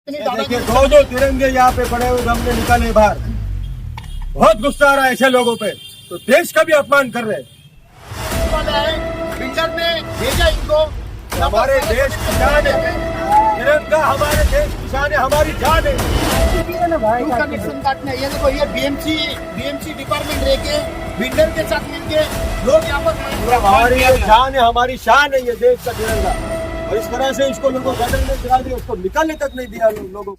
देखिए दो तिरंगे यहाँ पे पड़े हुए हमने निकाले बाहर। बहुत गुस्सा आ रहा है ऐसे लोगों पे, तो देश का भी अपमान कर रहे हैं। बिल्डर ने भेजा इनको, हमारे देश की जान है तिरंगा, हमारे देश की जान है, हमारी जान है। कनेक्शन काटने ये देखो, ये बीएमसी डिपार्टमेंट रह के बिल्डर के साथ मिलके लोग यहाँ पर हमारी ये जान है, हमारी शान है ये देश का तिरंगा, और इस तरह से इसको लोगों को गदर में गिरा दिया, उसको निकालने तक नहीं दिया लोगों को।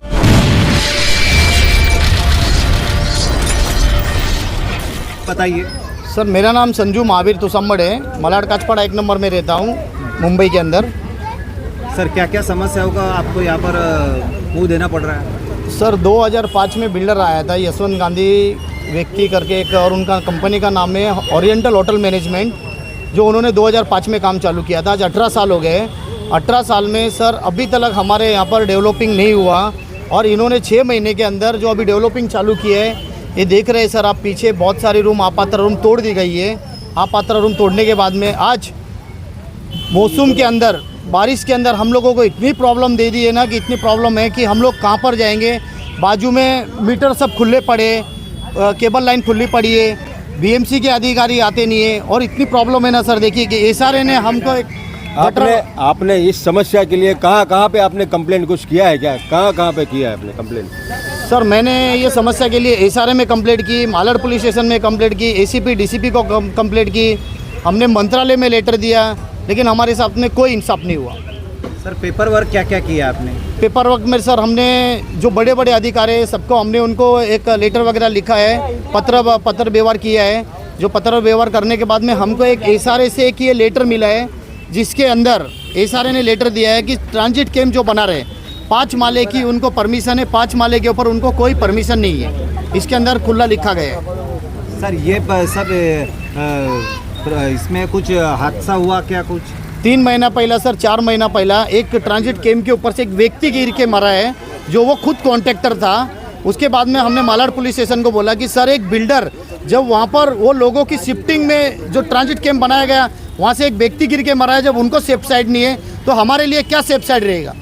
बताइए सर, मेरा नाम संजू महावीर तुसम्बड़ है। मलाड काचपाड़ा 1 नंबर में रहता हूँ, मुंबई के अंदर। सर, क्या क्या समस्या होगा आपको यहाँ पर मुंह देना पड़ रहा है? सर 2005 में बिल्डर आया था यशवंत गांधी व्यक्ति करके एक, और उनका कंपनी का नाम है ओरिएंटल होटल मैनेजमेंट, जो उन्होंने 2005 में काम चालू किया था। आज 18 साल हो गए। 18 साल में सर अभी तक हमारे यहाँ पर डेवलपिंग नहीं हुआ, और इन्होंने 6 महीने के अंदर जो अभी डेवलपिंग चालू की है, ये देख रहे हैं सर आप पीछे बहुत सारे रूम, आपात्र रूम तोड़ दी गई है। आपात्र रूम तोड़ने के बाद में आज मौसम के अंदर, बारिश के अंदर हम लोगों को इतनी प्रॉब्लम दे दी है ना, कि इतनी प्रॉब्लम है कि हम लोग कहाँ पर जाएंगे। बाजू में मीटर सब खुले पड़े, केबल लाइन खुली पड़ी है, बीएमसी के अधिकारी आते नहीं है, और इतनी प्रॉब्लम है ना सर। देखिए कि एसआरए ने हमको एक आपने इस समस्या के लिए कहाँ पे आपने कंप्लेंट कुछ किया है क्या? कहाँ पे किया है आपने कंप्लेंट? सर मैंने ये समस्या के लिए एसआरए में कंप्लेंट की, मालाड पुलिस स्टेशन में कंप्लेंट की, एसीपी डीसीपी को कंप्लेंट की, हमने मंत्रालय में लेटर दिया, लेकिन हमारे साथ में कोई इंसाफ नहीं हुआ। सर, पेपर वर्क क्या क्या किया आपने? पेपर वर्क में सर हमने जो बड़े बड़े अधिकारी हैं सबको हमने उनको एक लेटर वगैरह लिखा है, पत्र व्यवहार किया है। जो पत्र व्यवहार करने के बाद में हमको एक एसआरए से एक ये लेटर मिला है, जिसके अंदर एसआरए ने लेटर दिया है कि ट्रांजिट कैंप जो बना रहे 5 माले की उनको परमिशन है, 5 माले के ऊपर उनको कोई परमिशन नहीं है। इसके अंदर खुला लिखा गया है। सर, ये सब इसमें कुछ हादसा हुआ क्या? कुछ 3 महीना पहला सर, 4 महीना पहला एक ट्रांजिट कैंप के ऊपर से एक व्यक्ति गिर के मरा है, जो वो खुद कॉन्ट्रैक्टर था। उसके बाद में हमने मालाड पुलिस स्टेशन को बोला कि सर एक बिल्डर जब वहाँ पर वो लोगों की शिफ्टिंग में जो ट्रांजिट कैंप बनाया गया, वहाँ से एक व्यक्ति गिर के मरा है, जब उनको सेफ साइड नहीं है तो हमारे लिए क्या सेफ साइड रहेगा?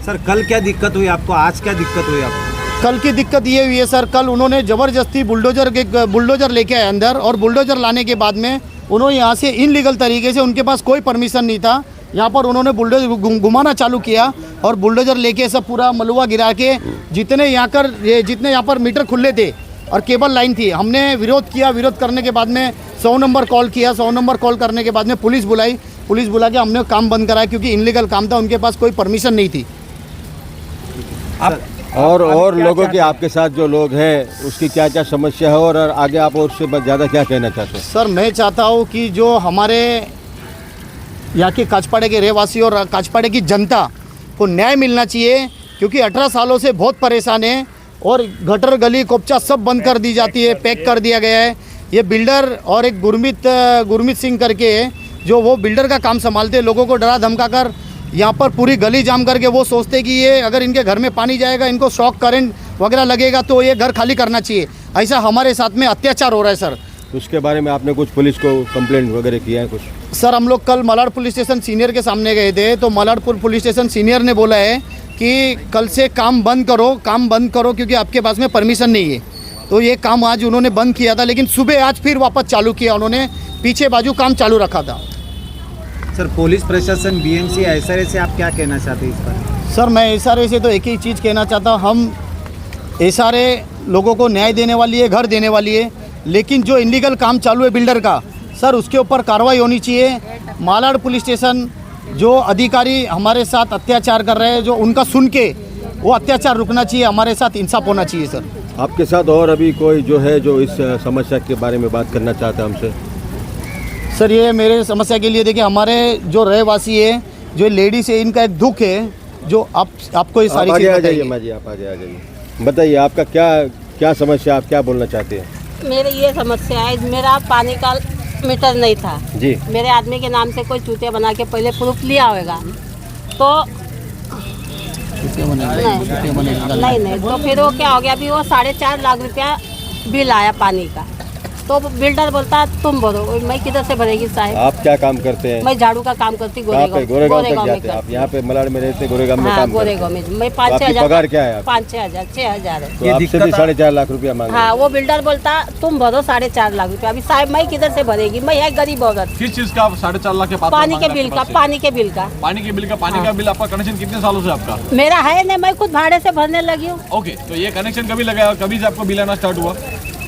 सर, कल क्या दिक्कत हुई आपको? आज क्या दिक्कत हुई आपको? कल की दिक्कत ये हुई है सर, कल उन्होंने ज़बरदस्ती बुलडोजर लेके आए अंदर, और बुलडोजर लाने के बाद में उन्होंने यहाँ से इनलीगल तरीके से, उनके पास कोई परमिशन नहीं था, यहाँ पर उन्होंने बुलडोजर घुमाना चालू किया, और बुलडोजर लेके सब पूरा मलुआ गिरा के जितने यहाँ पर मीटर खुले थे और केबल लाइन थी, हमने विरोध किया। विरोध करने के बाद में 100 नंबर कॉल किया। 100 नंबर कॉल करने के बाद में पुलिस बुला के हमने काम बंद कराया, क्योंकि इनलीगल काम था, उनके पास कोई परमिशन नहीं थी। और लोगों के आपके साथ जो लोग हैं उसकी क्या क्या समस्या है, और आगे आप और उससे ज़्यादा क्या कहना चाहते हैं? सर मैं चाहता हूँ कि जो हमारे यहाँ के काचपाड़े के रहवासी और काचपाड़े की जनता को न्याय मिलना चाहिए, क्योंकि 18 सालों से बहुत परेशान है, और गटर गली कोपचा सब बंद कर दी जाती है, पैक कर दिया गया है। ये बिल्डर और एक गुरमीत सिंह करके जो वो बिल्डर का काम संभालते हैं, लोगों को डरा धमका कर यहाँ पर पूरी गली जाम करके वो सोचते कि ये अगर इनके घर में पानी जाएगा, इनको शॉक करंट वगैरह लगेगा तो ये घर खाली करना चाहिए। ऐसा हमारे साथ में अत्याचार हो रहा है सर। उसके बारे में आपने कुछ पुलिस को कंप्लेंट वगैरह किया है कुछ? सर हम लोग कल मलाड पुलिस स्टेशन सीनियर के सामने गए थे, तो मलाड पुलिस स्टेशन सीनियर ने बोला है कि कल से काम बंद करो, क्योंकि आपके पास में परमिशन नहीं है। तो ये काम आज उन्होंने बंद किया था, लेकिन सुबह आज फिर वापस चालू किया उन्होंने, पीछे बाजू काम चालू रखा था। सर, पुलिस प्रशासन, बीएमसी, एसआरए से आप क्या कहना चाहते हैं इस पर? सर मैं एसआरए से तो एक ही चीज़ कहना चाहता हूँ, हम एसआरए लोगों को न्याय देने वाली है, घर देने वाली है, लेकिन जो इलीगल काम चालू है बिल्डर का, सर उसके ऊपर कार्रवाई होनी चाहिए। मालाड पुलिस स्टेशन जो अधिकारी हमारे साथ अत्याचार कर रहे हैं, जो उनका सुन के वो अत्याचार रुकना चाहिए, हमारे साथ इंसाफ होना चाहिए। सर आपके साथ और अभी कोई जो है जो इस समस्या के बारे में बात करना चाहता है हमसे? सर ये मेरे समस्या के लिए देखिए, हमारे जो रहवासी है, जो लेडीज़ है, इनका एक दुख है, जो आपको ये सारी चीज़ बताइए। माँ जी आप आगे आ जाइए, बताइए आपका क्या समस्या, आप क्या बोलना चाहते हैं? मेरी ये समस्या है, मेरा पानी का मीटर नहीं था जी, मेरे आदमी के नाम से कोई चूतिया बना के पहले प्रूफ लिया होगा, तो नहीं तो फिर वो क्या हो गया, अभी वो 4.5 लाख रुपया बिल आया पानी का, तो बिल्डर बोलता तुम भरो, मैं किधर से भरेगी साहब? आप क्या काम करते हैं? मैं झाड़ू का काम करती कहाँ पे? गोरेगांव तक में जाते हैं आप? यहाँ पे मलाड में रहते, गोरेगांव में हाँ, काम करते हैं। गोरेगांव में मैं तो 5-6 आपकी हजार, पगार क्या है? 5-6 हजार, 6 हजार है। तो आपसे भी 4.5 लाख रुपया मांगे। हाँ, वो बिल्डर बोलता तुम भरो 4.5 लाख रुपया। अभी साहब मैं किधर से भरेगी? मैं है गरीब औरत। किस चीज का 4.5 लाख के पास? पानी के बिल का, पानी के बिल का। पानी के बिल का, पानी का बिल आपका कनेक्शन कितने सालों से आपका? मेरा है नहीं, मैं खुद भाड़े से भरने लगी हूँ। ओके, तो ये कनेक्शन कभी लगाया, कभी से आपको बिल आना स्टार्ट हुआ?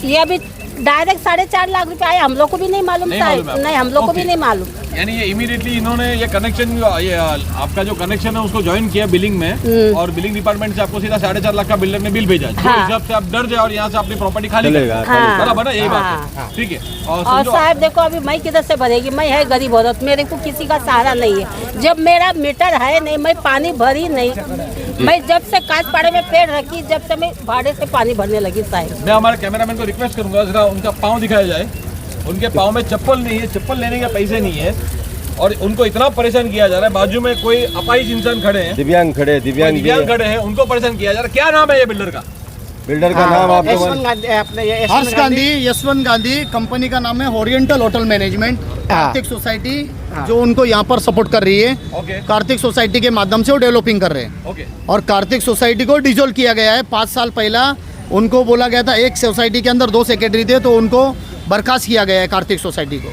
ये अभी डायरेक्ट 4.5 लाख रुपया आए, हम लोग को भी नहीं मालूम नहीं मालूम है साहब। आपको? नहीं, हम लोग को भी ओके। नहीं मालूम। यानी ये इमीडिएटली इन्होंने ये कनेक्शन, ये आपका जो कनेक्शन है उसको ज्वाइन किया बिलिंग में, और बिलिंग डिपार्टमेंट से आपको सीधा 4.5 लाख का बिल्डर ने बिल भेजा, जो हाँ। हिसाब से आप डर जाए और यहाँ से अपनी प्रॉपर्टी खाली कर चलेगा, हाँ। बराबर है, यही बात हाँ। है, ठीक है। और समझो, साहब देखो अभी मैं किधर से भरेगी? मैं है गरीब औरत, मेरे को किसी का सहारा नहीं है। जब मेरा मीटर है नहीं, मैं पानी भरी नहीं। मैं जब से काटपाड़े में पेड़ रखी, जब से मैं भाड़े से पानी भरने लगी साहब। मैं हमारे कैमरामैन को रिक्वेस्ट करूंगा जरा उनका पाँव दिखाया जाए। उनके पाँव में चप्पल नहीं है, चप्पल लेने के पैसे नहीं है, और उनको इतना परेशान किया जा रहा है। बाजू में कोई अपाहिज इंसान खड़े हैं, दिव्यांग खड़े, दिव्यांग दिव्यांग खड़े हैं, उनको परेशान किया जा रहा है। क्या नाम है ये बिल्डर का? बिल्डर का नाम आपको हर्ष गांधी, यशवंत गांधी, कंपनी का नाम है oriental hotel management. Kartik society जो उनको यहाँ पर सपोर्ट कर रही है, ओके कार्तिक सोसाइटी के माध्यम से वो डेवलपिंग कर रहे हैं। ओके, और कार्तिक सोसाइटी को डिसॉल्व किया गया है। 5 साल पहला उनको बोला गया था, एक सोसाइटी के अंदर 2 सेक्रेटरी थे, तो उनको बर्खास्त किया गया है कार्तिक सोसाइटी को।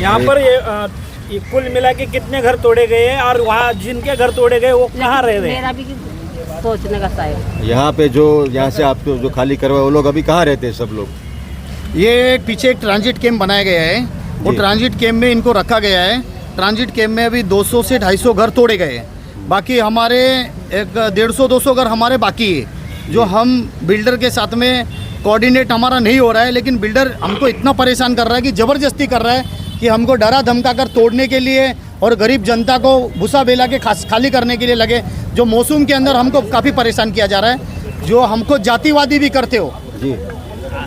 यहाँ पर ये कुल मिला के कितने घर तोड़े गए हैं, और वहाँ जिनके घर तोड़े गए वो कहाँ रह रहे हैं? मेरा भी सोचने का साहब। यहाँ पे जो यहाँ से आप जो खाली करवाए वो लोग अभी कहाँ रहते हैं सब लोग? ये पीछे एक ट्रांजिट कैंप बनाया गया है, वो जी। ट्रांजिट कैंप में इनको रखा गया है। ट्रांजिट कैंप में अभी 200 से 250 घर तोड़े गए हैं। बाकी हमारे एक 150-200 घर हमारे बाकी है, जो हम बिल्डर के साथ में कोऑर्डिनेट हमारा नहीं हो रहा है। लेकिन बिल्डर हमको इतना परेशान कर रहा है कि ज़बरदस्ती कर रहा है कि हमको डरा धमका कर तोड़ने के लिए और गरीब जनता को भूसा बेला के खाली करने के लिए लगे। जो मौसम के अंदर हमको काफ़ी परेशान किया जा रहा है, जो हमको जातिवादी भी करते हो जी,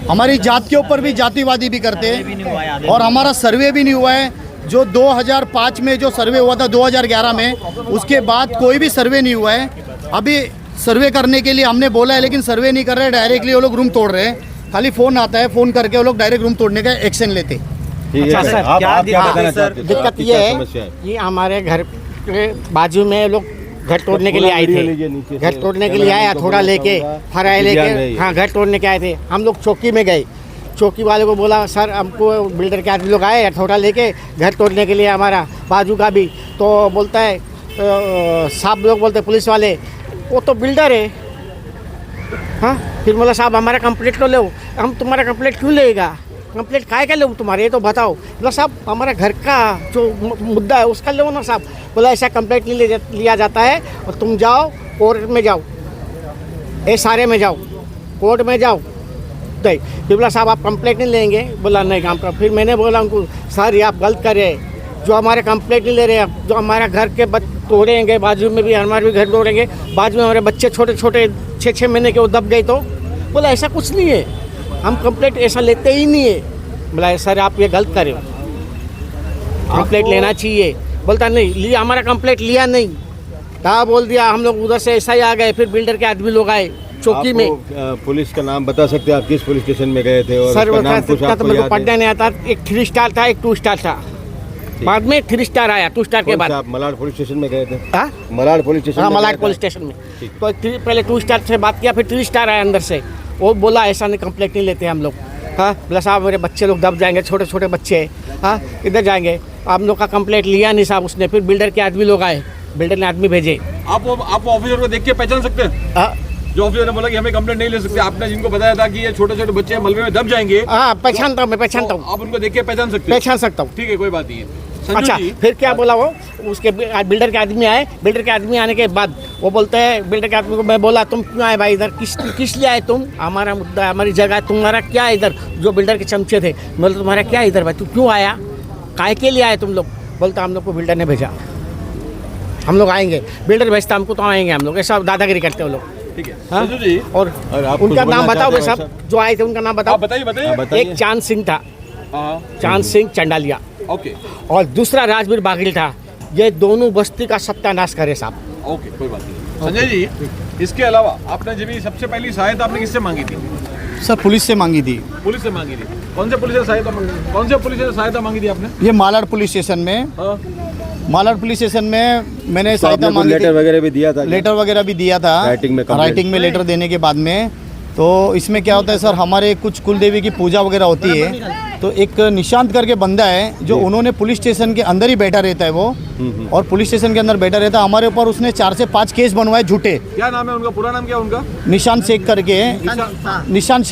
हमारी जात के ऊपर भी जातिवादी भी करते हैं। और हमारा सर्वे भी नहीं हुआ है। जो 2005 में जो सर्वे हुआ था 2011 में, उसके बाद कोई भी सर्वे नहीं हुआ है। अभी सर्वे करने के लिए हमने बोला है, लेकिन सर्वे नहीं कर रहे, डायरेक्टली वो लोग रूम तोड़ रहे हैं। खाली फ़ोन आता है, फ़ोन करके वो लोग डायरेक्ट रूम तोड़ने का एक्शन लेते हैं। ठीक है सर, आप क्या बताना चाहते हैं? दिक्कत आपकी ये क्या है समस्या है? कि हमारे घर के बाजू में लोग घर तोड़ने के लिए आए थे। घर तोड़ने के लिए आए, हथौड़ा लेके, फराई लेके, हाँ घर तोड़ने के आए थे। हम लोग चौकी में गए, चौकी वाले को बोला सर हमको बिल्डर के आदमी लोग आए हथौड़ा लेके घर तोड़ने के लिए, हमारा बाजू का भी। तो बोलता है साहब लोग बोलते पुलिस वाले वो तो बिल्डर है। हाँ, फिर बोला साहब हमारा कंप्लेंट तो लो। हम तुम्हारा कंप्लेंट क्यों लेगा? कंप्लेंट काय का लो तुम्हारे, ये तो बताओ। बोला साहब हमारा घर का जो मुद्दा है उसका लो ना साहब। बोला ऐसा कंप्लेंट लिया जाता है, और तुम जाओ कोर्ट में जाओ, सारे में जाओ, कोर्ट में जाओ। नहीं, फिर बोला साहब आप कंप्लेंट नहीं लेंगे? बोला नहीं काम का। फिर मैंने बोला उनको सर ये आप गलत कर रहे हैं, जो हमारे कंप्लेंट नहीं ले रहे हैं, जो हमारा घर के तोड़ेंगे, बाजू में भी हमारे भी घर तोड़ेंगे, बाजू में हमारे बच्चे छोटे छोटे 6-6 महीने के वो दब गए। तो बोला ऐसा कुछ नहीं है, हम कंप्लेंट ऐसा लेते ही नहीं है। बोला सर आप ये गलत कर रहे हो, कंप्लेंट लेना चाहिए। बोलता नहीं लिया, हमारा कंप्लेंट लिया नहीं, कहा बोल दिया हम लोग उधर से ऐसा ही आ गए। फिर बिल्डर के आदमी लोग आए चौकी में। पुलिस का नाम बता सकते हैं आप किस पुलिस स्टेशन में गए थे? और सर उसका नाम कुछ तो आपको मेरे को याद है? पढ़ने नहीं आता। एक 3 स्टार था, एक 2 स्टार था, बाद में 3 स्टार आया। 2 स्टार के कौन बाद सा आप मलाड पुलिस स्टेशन में गए थे? हाँ? मलाड पुलिस स्टेशन हाँ, में मलाड गए पुलिस थे? स्टेशन में। तो पहले 2 स्टार से बात किया, फिर 3 स्टार आया अंदर से। वो बोला ऐसा नहीं, कंप्लेंट नहीं लेते हम लोग। हाँ, बोला साहब मेरे बच्चे लोग दब जाएंगे, छोटे छोटे बच्चे हैं, हाँ इधर जाएंगे। हम लोग का कंप्लेंट लिया नहीं साहब उसने। फिर बिल्डर के आदमी लोग आए, बिल्डर ने आदमी भेजे। आप ऑफिसर को देख के पहचान सकते हैं? हाँ, जो ऑफिसर ने बोला कि हमें कंप्लेंट नहीं ले सकते, आपने जिनको बताया था कि ये छोटे छोटे बच्चे मलबे में दब जाएंगे, हाँ पहचानता हूँ, मैं पहचानता हूँ, आप उनको देख के पहचान सकते हैं? पहचान सकता हूँ। ठीक है, कोई बात नहीं है। संजू अच्छा, जी, फिर क्या बोला वो, उसके बिल्डर के आदमी आए। बिल्डर के आदमी आने के बाद वो बोलते हैं, बिल्डर के आदमी को मैं बोला तुम क्यों आए भाई इधर, किस लिए आए तुम? हमारा मुद्दा, हमारी जगह, तुम्हारा क्या है इधर? जो बिल्डर के चमचे थे, बोले तुम्हारा क्या है इधर भाई, तू क्यों आया, काय के लिए आए तुम लोग? बोलता हम लोग को बिल्डर ने भेजा, हम लोग आएंगे, बिल्डर भेजता हमको तो आएंगे हम लोग। ऐसा दादागिरी करते हो लोग। ठीक है हाँ? संजू जी, और आप उनका कुछ नाम बोलना बताओ भाई चाहते साहब, हैं जो आए थे उनका नाम बताओ। आप बताइए बताइए। बताइए। एक चांद सिंह था, हाँ। चांद सिंह चंडालिया, ओके और दूसरा राजवीर बागिल था। ये दोनों बस्ती का सत्यानाश करे साहब। ओके, कोई बात नहीं। संजय जी, इसके अलावा आपने जब सबसे पहली सहायता आपने किससे मांगी थी? सर पुलिस से मांगी थी। पुलिस से मांगी थी। कौन से पुलिस ने सहायता मांगी थी आपने? ये मालाड पुलिस स्टेशन में, हाँ। मालाड पुलिस स्टेशन में मैंने तो सहायता आपने मांगी लेटर थी। वगैरह भी दिया था? लेटर वगैरह भी दिया था राइटिंग में लेटर देने के बाद में। तो इसमें क्या होता है सर, हमारे कुछ कुलदेवी की पूजा वगैरह होती है, तो एक निशांत करके बंदा है जो उन्होंने पुलिस स्टेशन के अंदर ही बैठा रहता है वो, और पुलिस स्टेशन के अंदर बैठा रहता है। हमारे ऊपर उसने 4 से 5 केस बनवाए झूठे। क्या नाम है उनका? पूरा नाम क्या है उनका? निशांत शेख करके, निशांत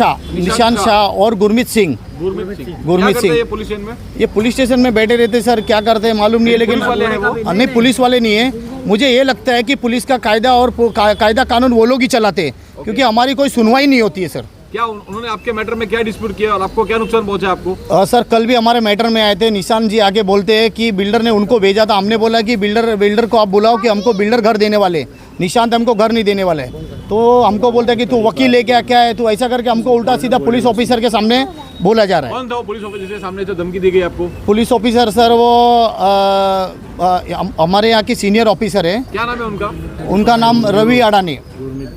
शाह और गुरमीत सिंह। गुरमीत सिंह ये पुलिस स्टेशन में? ये पुलिस स्टेशन में बैठे रहते सर, क्या करते हैं मालूम नहीं है, लेकिन पुलिस वाले हैं वो? नहीं, पुलिस वाले नहीं है। मुझे ये लगता है कि पुलिस का कायदा और कायदा कानून वो लोग ही चलाते हैं, क्योंकि हमारी कोई सुनवाई नहीं होती है सर। क्या उन्होंने आपके मैटर में क्या डिस्प्यूट किया और आपको क्या नुकसान पहुंचा आपको? सर कल भी हमारे मैटर में आए थे, निशान जी आके बोलते हैं कि बिल्डर ने उनको भेजा था। हमने बोला कि बिल्डर को आप बुलाओ कि हमको बिल्डर घर देने वाले, निशांत हमको घर नहीं देने वाले। तो हमको बोलते हैं कि तू वकील लेके आ, क्या है तू, ऐसा करके हमको उल्टा सीधा पुलिस ऑफिसर के सामने बोला जा रहा है। कौन था वो पुलिस ऑफिसर के सामने जो धमकी दी गई आपको? पुलिस ऑफिसर सर वो हमारे यहाँ की सीनियर ऑफिसर है। क्या नाम है उनका? उनका नाम रवि अडानी।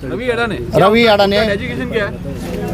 रवि अडानी? रवि अडानी एजुकेशन क्या है?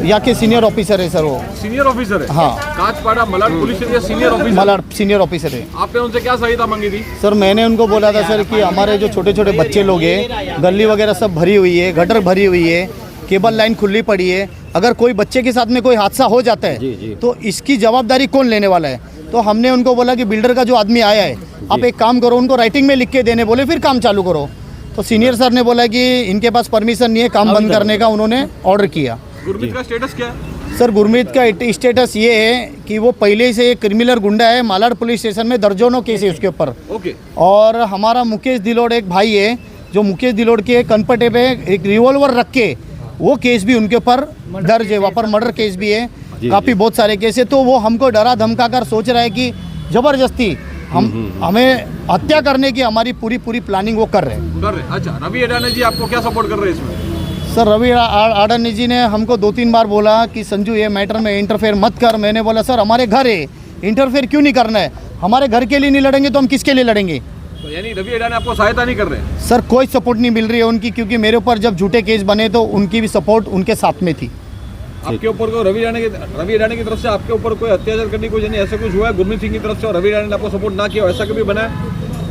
यहाँ के सीनियर ऑफिसर है सर वो। सीनियर ऑफिसर है? हाँ। काचपाड़ा मलाड पुलिस स्टेशन के senior officer? Malad senior officer है। आपने उनसे क्या सहायता मांगी थी? सर मैंने उनको बोला था सर कि हमारे जो छोटे छोटे बच्चे लोग हैं, गली वगैरह सब भरी हुई है, गटर भरी हुई है, केबल लाइन खुली पड़ी है, अगर कोई बच्चे के साथ में कोई हादसा हो जाता है तो इसकी जवाबदारी कौन लेने वाला है? तो हमने उनको बोला कि बिल्डर का जो आदमी आया है, आप एक काम करो, उनको राइटिंग में लिख के देने बोले, फिर काम चालू करो। तो सीनियर सर ने बोला कि इनके पास परमिशन नहीं है, काम बंद करने का उन्होंने ऑर्डर किया। गुरमीत का स्टेटस क्या है? सर गुरमीत का स्टेटस ये है कि वो पहले से एक क्रिमिनल गुंडा है, मालाड पुलिस स्टेशन में दर्जनों केस है उसके ऊपर। ओके। और हमारा मुकेश दिलोड़ एक भाई है, जो मुकेश दिलोड़ के कनपटे पे एक रिवॉल्वर रख के वो केस भी उनके ऊपर दर्ज है, वहाँ पर मर्डर केस भी है, काफ़ी बहुत सारे केस है। तो वो हमको डरा धमका कर सोच रहा है कि ज़बरदस्ती हमें हत्या करने की हमारी पूरी प्लानिंग वो कर रहे हैं। अच्छा, रवि अडानी जी आपको क्या सपोर्ट कर रहे हैं इसमें? सर रवि अडानी जी ने हमको 2-3 बार बोला कि संजू ये मैटर में इंटरफेयर मत कर। मैंने बोला सर हमारे घर है, इंटरफेयर क्यों नहीं करना है? हमारे घर के लिए नहीं लड़ेंगे तो हम किसके लिए लड़ेंगे? तो यानी रवि अडानी आपको सहायता नहीं कर रहे हैं? सर कोई सपोर्ट नहीं मिल रही है उनकी, क्योंकि मेरे ऊपर जब झूठे केस बने तो उनकी भी सपोर्ट उनके साथ में थी। आपके ऊपर को रवि अडानी की तरफ से आपके ऊपर कोई अत्याचार करने को यानी ऐसा कुछ हुआ है गुरमीत सिंह की तरफ से और रवि अडानी ने आपको सपोर्ट ना किया, ऐसा कभी बना है?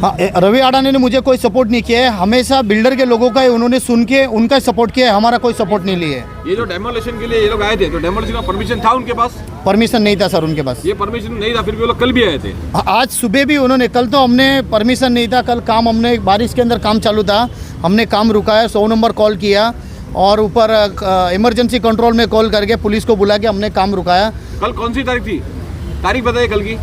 हाँ, रवि अडानी ने मुझे कोई सपोर्ट नहीं किया है, हमेशा बिल्डर के लोगों का उन्होंने सुन के उनका सपोर्ट किया है, हमारा कोई सपोर्ट नहीं लिया है। ये जो डेमोलिशन के लिए ये लोग आए थे, तो डेमोलिशन का परमिशन था उनके पास? परमिशन नहीं था सर उनके पास। ये परमिशन नहीं था, फिर भी वो लोग कल भी आए थे? आज सुबह भी उन्होंने, कल तो हमने परमिशन नहीं था, कल काम हमने बारिश के अंदर काम चालू था, हमने काम रुकाया, 100 नंबर कॉल किया और ऊपर इमरजेंसी कंट्रोल में कॉल करके पुलिस को बुला के हमने काम रुकाया। कल कौन सी तारीख थी? तारीख बताइए कल की।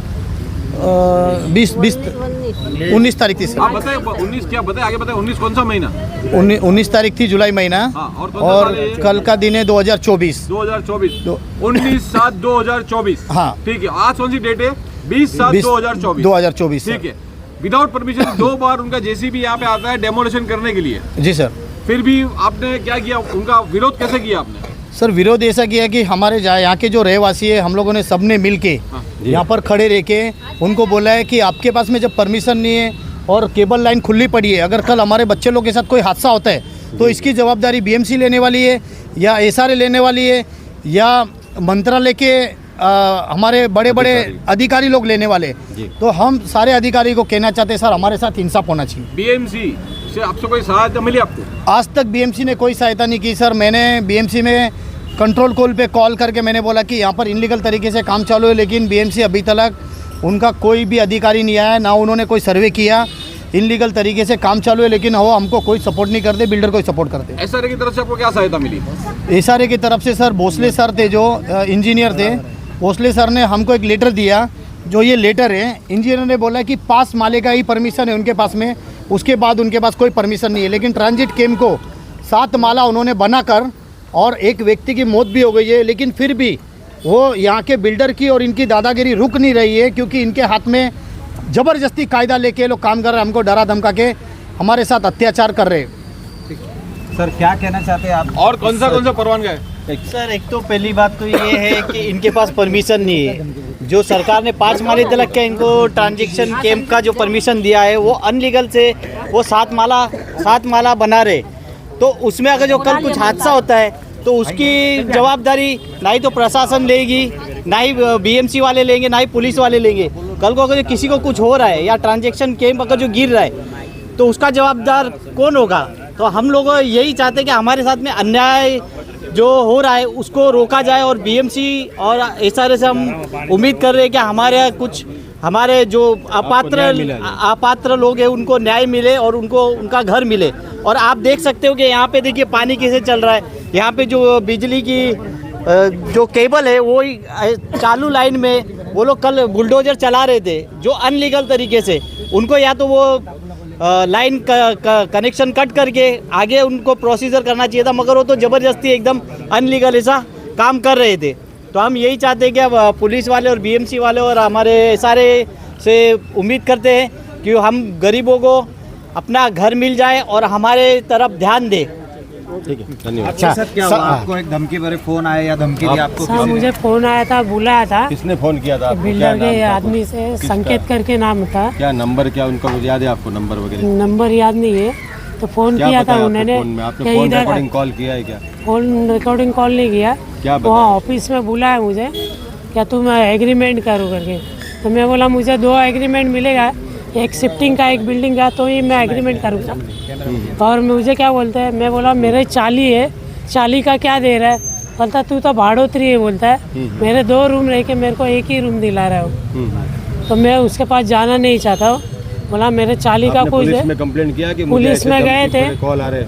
19 तारीख थी सर। आप बताए 19 क्या बताए, आगे बताए। 19 कौन सा महीना? 19 तारीख थी जुलाई महीना। हाँ, और कल का दिन है 2024। 19/7/2024। हाँ ठीक है। आज कौन सी डेट है? 20/7/2024। ठीक है। विदाउट परमिशन 2 बार उनका जेसीबी यहाँ पे आता है डेमोलिशन करने के लिए। जी सर। फिर भी आपने क्या किया, उनका विरोध कैसे किया आपने? सर विरोध ऐसा किया कि हमारे यहाँ के जो रहवासी है, हम लोगों ने सबने मिल के यहाँ पर खड़े रह के उनको बोला है कि आपके पास में जब परमिशन नहीं है और केबल लाइन खुली पड़ी है, अगर कल हमारे बच्चे लोग के साथ कोई हादसा होता है तो इसकी जवाबदारी बीएमसी लेने वाली है या एसआरए लेने वाली है या मंत्रालय के हमारे बड़े बड़े अधिकारी लोग लेने वाले। तो हम सारे अधिकारी को कहना चाहते हैं सर हमारे साथ इंसाफ होना चाहिए। बीएमसी से आपसे कोई सहायता मिली आपको? आज तक बीएमसी ने कोई सहायता नहीं की सर। मैंने बीएमसी में कंट्रोल कॉल पे कॉल करके मैंने बोला कि यहाँ पर इनलीगल तरीके से काम चालू है, लेकिन बीएमसी अभी तक उनका कोई भी अधिकारी नहीं आया, ना उन्होंने कोई सर्वे किया। इनलीगल तरीके से काम चालू है, लेकिन वो हमको कोई सपोर्ट नहीं करते, बिल्डर को सपोर्ट करते। एसआरए की तरफ से आपको क्या सहायता मिली? एसआरए की तरफ से सर भोसले सर थे जो इंजीनियर थे, भोसले सर ने हमको एक लेटर दिया। जो ये लेटर है, इंजीनियर ने बोला कि 5 माले का ही परमिशन है उनके पास में, उसके बाद उनके पास कोई परमिशन नहीं है। लेकिन ट्रांजिट केम को 7 माला उन्होंने बनाकर और एक व्यक्ति की मौत भी हो गई है, लेकिन फिर भी वो यहाँ के बिल्डर की और इनकी दादागिरी रुक नहीं रही है, क्योंकि इनके हाथ में ज़बरदस्ती कायदा लेके लोग काम कर रहे हैं, हमको डरा धमका के हमारे साथ अत्याचार कर रहे हैं। सर क्या कहना चाहते हैं आप? और कौन सा परवानगी है? सर एक तो पहली बात तो ये है कि इनके पास परमिशन नहीं है। जो सरकार ने 5 माले तक के इनको ट्रांजैक्शन कैंप का जो परमिशन दिया है वो अनलीगल से वो 7 माला बना रहे। तो उसमें अगर जो कल कुछ हादसा होता है तो उसकी जवाबदारी ना ही तो प्रशासन लेगी ना ही बीएमसी वाले लेंगे, ना ही पुलिस वाले लेंगे। कल को अगर किसी को कुछ हो रहा है या ट्रांजैक्शन कैम्प अगर जो गिर रहा है तो उसका जवाबदार कौन होगा? तो हम लोग यही चाहते हैं कि हमारे साथ में अन्याय जो हो रहा है उसको रोका जाए, और बीएमसी और एसआरए से हम उम्मीद कर रहे हैं कि हमारे जो अपात्र लोग हैं उनको न्याय मिले और उनको उनका घर मिले। और आप देख सकते हो कि यहाँ पे देखिए पानी कैसे चल रहा है। यहाँ पे जो बिजली की जो केबल है वो चालू लाइन में वो लोग कल बुलडोजर चला रहे थे जो अनलीगल तरीके से। उनको या तो वो लाइन कनेक्शन कट करके आगे उनको प्रोसीजर करना चाहिए था, मगर वो तो ज़बरदस्ती एकदम अनलीगल ऐसा काम कर रहे थे। तो हम यही चाहते हैं कि अब पुलिस वाले और बीएमसी वाले और हमारे एसआरए से उम्मीद करते हैं कि हम गरीबों को अपना घर मिल जाए और हमारे तरफ ध्यान दे। ठीक है, धन्यवाद। अच्छा सर, क्या हुआ? आपको एक धमकी भरे फोन आया या धमकी दी आपको? सर मुझे फोन आया था, बुलाया था। किसने फोन किया था? बिल्डर के आदमी से, संकेत करके नाम था। क्या नंबर, क्या उनका मुझे याद है आपको? नंबर वगैरह? नंबर याद नहीं है, तो फोन किया था उन्होंने। आपने फोन रिकॉर्डिंग कॉल किया है क्या? फोन रिकॉर्डिंग कॉल नहीं किया। वहाँ ऑफिस में बुलाया मुझे, क्या तुम एग्रीमेंट करो करके। तो मैं बोला मुझे 2 एग्रीमेंट मिलेगा, एक शिफ्टिंग का एक बिल्डिंग का, तो ही मैं एग्रीमेंट करूँगा। और मुझे क्या बोलते हैं, मैं बोला मेरे 40 है, 40 का क्या दे रहा है? बोलता तू तो भाड़ोतरी है, बोलता है मेरे 2 रूम रह के मेरे को एक ही रूम दिला रहा हो। तो मैं उसके पास जाना नहीं चाहता हूँ। बोला मेरे 40 का कुछ पुलिस में कंप्लेंट किया कि पुलिस में गए थे, कॉल आ रहे?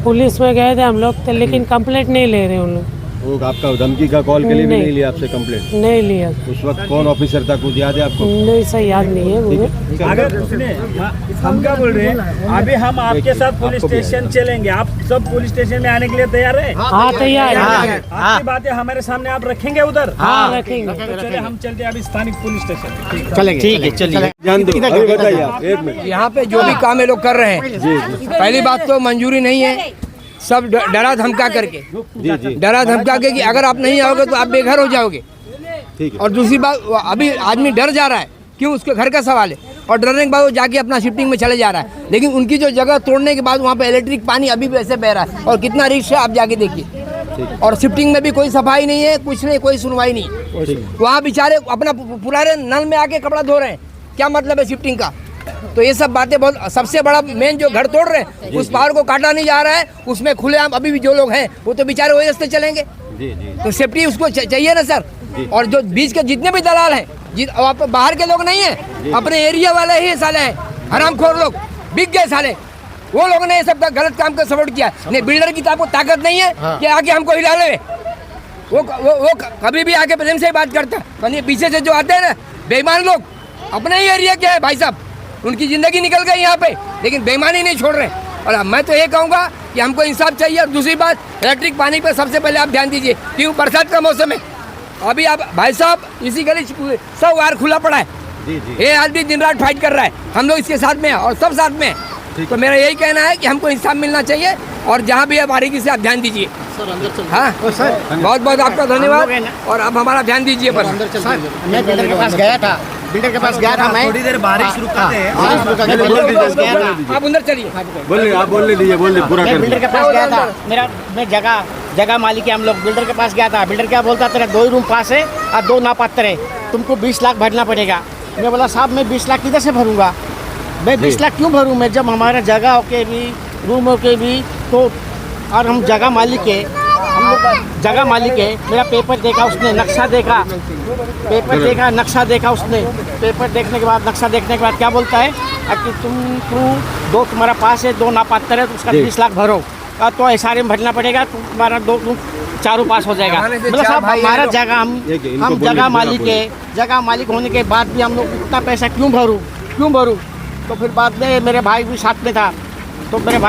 पुलिस में गए थे हम लोग, तो लेकिन कंप्लेंट नहीं ले रहे उन लोग। वो आपका धमकी का कॉल के लिए भी नहीं लिया आपसे कंप्लेंट? नहीं लिया। उस वक्त कौन ऑफिसर था, कुछ याद है आपको? नहीं सर, याद नहीं है मुझे। अगर हम क्या बोल रहे हैं, अभी हम आपके साथ पुलिस स्टेशन चलेंगे। आप सब पुलिस स्टेशन में आने के लिए तैयार है? हाँ तैयार है। आपकी बातें हमारे सामने आप रखेंगे उधर? हाँ रखेंगे। तो चले हम चलते हैं अभी स्थानिक पुलिस स्टेशन। चलेंगे, ठीक है, चलिए। जान दो, अभी बताइए आप, 1 मिनट। यहाँ पे जो भी काम ये लोग कर रहे हैं, पहली बात तो मंजूरी नहीं है, सब डरा धमका करके, डरा धमका के कि अगर आप नहीं आओगे तो आप बेघर हो जाओगे। ठीक है। और दूसरी बात, अभी आदमी डर जा रहा है, क्यों? उसके घर का सवाल है, और डरने के बाद वो जाके अपना शिफ्टिंग में चले जा रहा है। लेकिन उनकी जो जगह तोड़ने के बाद वहाँ पे इलेक्ट्रिक पानी अभी भी ऐसे बह रहा है, और कितना रिस्क है आप जाके देखिए। और शिफ्टिंग में भी कोई सफाई नहीं है, कुछ नहीं, कोई सुनवाई नहीं। वहाँ बेचारे अपना पुराने नल में आके कपड़ा धो रहे हैं, क्या मतलब है शिफ्टिंग का? तो ये सब बातें बहुत, सबसे बड़ा मेन जो घर तोड़ रहे हैं उस पहाड़ को काटा नहीं जा रहा है, उसमें खुलेआम अभी भी जो लोग हैं वो तो बेचारे वही रास्ते चलेंगे। तो सेफ्टी उसको चाहिए ना सर। और जो बीच के जितने भी दलाल हैं, बाहर के लोग नहीं है, अपने एरिया वाले ही साले हैं, हरामखोर लोग, बिक गए साले। वो लोगों ने ये सब गलत काम का सपोर्ट किया। नहीं, बिल्डर की तो आपको ताकत नहीं है कि आके हमको हिला ले। वो कभी भी आके प्रेम से बात करता है। पीछे से जो आते हैं ना बेईमान लोग, अपने ही एरिया के है भाई साहब, उनकी जिंदगी निकल गई यहाँ पे, लेकिन बेईमानी नहीं छोड़ रहे। और मैं तो ये कहूँगा कि हमको इंसाफ चाहिए। और दूसरी बात, इलेक्ट्रिक पानी पे सबसे पहले आप ध्यान दीजिए, क्यों? बरसात का मौसम है, अभी आप भाई साहब इसी गली सब वार खुला पड़ा है। ये आदमी दिन रात फाइट कर रहा है, हम लोग इसके साथ में हैं और सब साथ में हैं। तो मेरा यही कहना है कि हमको इंसाफ मिलना चाहिए, और जहाँ भी है बारीकी से आप ध्यान दीजिए। हाँ बहुत बहुत आपका धन्यवाद, और आप हमारा ध्यान दीजिए। पर मैं बिल्डर के पास गया था, मैं थोड़ी देर बारिश रुकते हैं। आप अंदर चलिए, बोलिए, आप बोलने दीजिए, बोलिए पूरा कर। बिल्डर के पास गया था, मैं जगह मालिक है, हम लोग बिल्डर के पास गया था। बिल्डर क्या बोलता, तेरा 2 ही रूम पास है और 2 नापात्र है, तुमको 20 लाख भरना पड़ेगा। मैं बोला साहब मैं 20 लाख किधर से भरूंगा? मैं 20 लाख क्यों भरूँ मैं, जब हमारा जगह के भी रूमों के भी तो, और हम जगह मालिक है, हम लोग जगह मालिक है। मेरा पेपर देखा उसने, नक्शा देखा, पेपर देखा, नक्शा देखा उसने। पेपर देखने के बाद, नक्शा देखने के बाद क्या बोलता है कि दो तुम्हारा पास है, 2 नापात्र है, तो उसका 20 लाख भरो, तो एसआरए में भरना पड़ेगा, तुम्हारा 2 चारों पास हो जाएगा। मतलब साहब हमारा जगह, हम जगह मालिक है, जगह मालिक होने के बाद भी हम लोग इतना पैसा क्यों भरूँ? तो फिर बाद में मेरे भाई भी साथ में था, तो मैं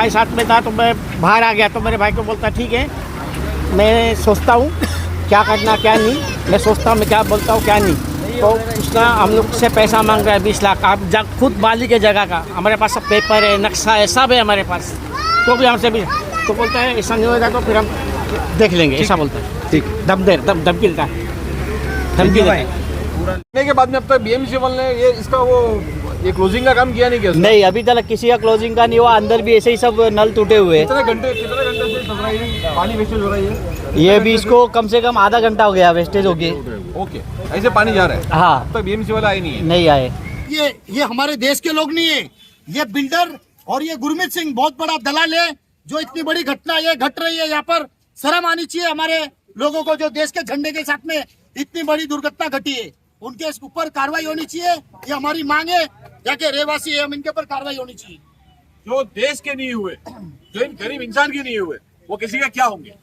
बाहर आ गया। तो मेरे भाई को बोलता ठीक है, मैं सोचता हूँ क्या करना क्या नहीं, मैं सोचता हूँ मैं क्या बोलता हूँ क्या नहीं। तो उसका हम लोग से पैसा मांग रहा है 20 लाख। आप खुद मालिक है जगह का, हमारे पास सब पेपर है, नक्शा है, सब है हमारे पास, तो भी हमसे भी तो बोलता है ऐसा नहीं होगा तो फिर हम देख लेंगे, ऐसा बोलता है। ठीक, धमकी देता है, धमकी देता है। के बाद में अब तक बीएमसी वाले ने ये इसका ये क्लोजिंग का काम किया नहीं? क्या नहीं, अभी तक किसी का क्लोजिंग का नहीं हुआ। अंदर भी ऐसे ही सब नल टूटे हुए। कितने घंटे से चल रहा है, पानी वेस्टेज हो रहा है? ये भी इसको कम से कम आधा घंटा हो गया वेस्टेज हो गई। ओके, ऐसे पानी जा रहा है। हाँ, तो बीएमसी वाला आए नहीं है? नहीं आए। ये हमारे देश के लोग नहीं है, ये बिल्डर और ये गुरमीत सिंह बहुत बड़ा दलाल है। जो इतनी बड़ी घटना ये घट रही है, यहाँ पर शर्म आनी चाहिए हमारे लोगों को। जो देश के झंडे के साथ में इतनी बड़ी दुर्घटना घटी है, उनके ऊपर कार्रवाई होनी चाहिए। ये हमारी मांग है, जाके रहवासी है, हम इनके ऊपर कार्रवाई होनी चाहिए। जो देश के नहीं हुए, जो इन गरीब इंसान के नहीं हुए, वो किसी का क्या होंगे?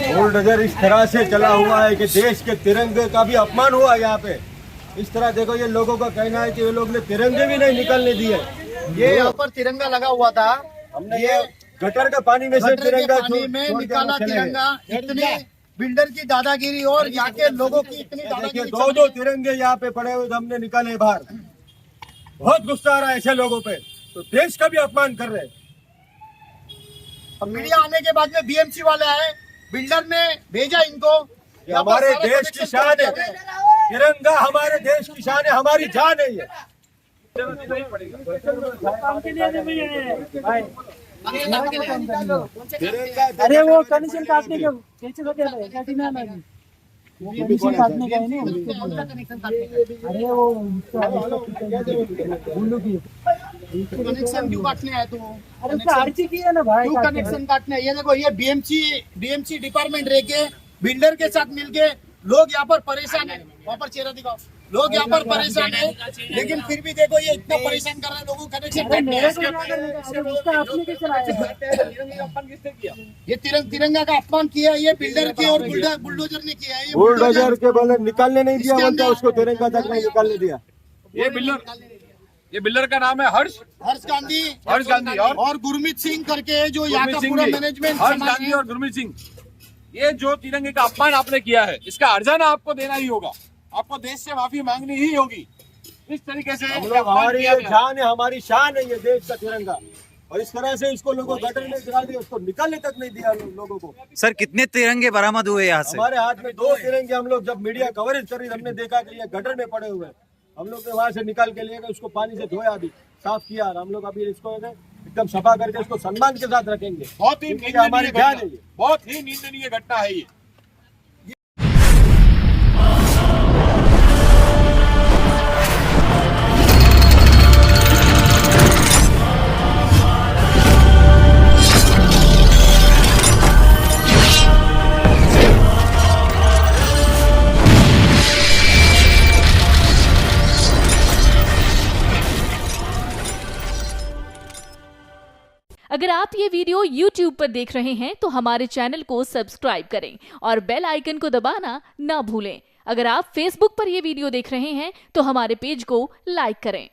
बुलडोजर इस तरह से चला हुआ है कि देश के तिरंगे का भी अपमान हुआ यहाँ पे। इस तरह देखो, ये लोगों का कहना है कि ये लोग ने तिरंगे भी नहीं निकलने दिए। ये यहाँ पर तिरंगा लगा हुआ था, हमने ये गटर के पानी में से तिरंगा पानी में निकाला तिरंगा। इतने बिल्डर की दादागिरी और यहाँ के लोगों की इतनी दादागिरी। दो तिरंगे यहाँ पे पड़े हुए हमने निकाले बाहर। बहुत गुस्सा आ रहा है ऐसे लोगों पे, तो देश का भी अपमान कर रहे हैं। मीडिया आने के बाद में बीएमसी वाले आए, बिल्डर ने भेजा इनको। हमारे देश की शान है तिरंगा, हमारे देश की शान है, हमारी जान है ये। अरे वो कनेक्शन काटने के कैसे काटने का है ना। अरे वो कनेक्शन क्यों काटने आए तू? अरे अर्जी की है ना भाई, क्यों कनेक्शन काटने आए? ये देखो, ये बीएमसी डिपार्टमेंट रह के बिल्डर के साथ मिलके लोग यहाँ पर परेशान है। वहाँ पर चेहरा दिखाओ, लोग यहाँ पर परेशान है, लेकिन फिर भी देखो ये इतना परेशान कर रहे हैं लोगों को। कनेक्शन ये तिरंगा का अपमान किया, ये बिल्डर की और बुलडोजर ने किया है। बुलडोजर के बोले निकालने नहीं दिया, बोलते उसको तिरंगा तक नहीं निकालने दिया। ये बिल्डर का नाम है हर्ष गांधी और गुरमीत सिंह करके, जो यहाँ का पूरा मैनेजमेंट। हर्ष गांधी और गुरमीत सिंह, ये जो तिरंगे का अपमान आपने किया है, इसका अर्जाना आपको देना ही होगा। आपको देश से माफी मांगनी ही होगी। इस तरीके से हमारी ये जान है, हमारी शान है ये देश का तिरंगा, और इस तरह से इसको लोगों गटर में गिरा दिया, उसको निकालने तक नहीं दिया लोगों को। सर कितने तिरंगे बरामद हुए यहाँ से? हमारे हाथ में 2 तिरंगे, हम लोग जब मीडिया कवरेज कर रही हमने देखा कि ये गटर में पड़े हुए, हम लोग ने वहाँ से निकाल के लिए उसको पानी से धोया, अभी साफ किया। हम लोग अभी इसको एकदम सफा करके इसको सम्मान के साथ रखेंगे। बहुत ही हमारी जान है, बहुत ही निंदनीय घटना है ये। अगर आप ये वीडियो YouTube पर देख रहे हैं तो हमारे चैनल को सब्सक्राइब करें और बेल आइकन को दबाना ना भूलें। अगर आप Facebook पर ये वीडियो देख रहे हैं तो हमारे पेज को लाइक करें।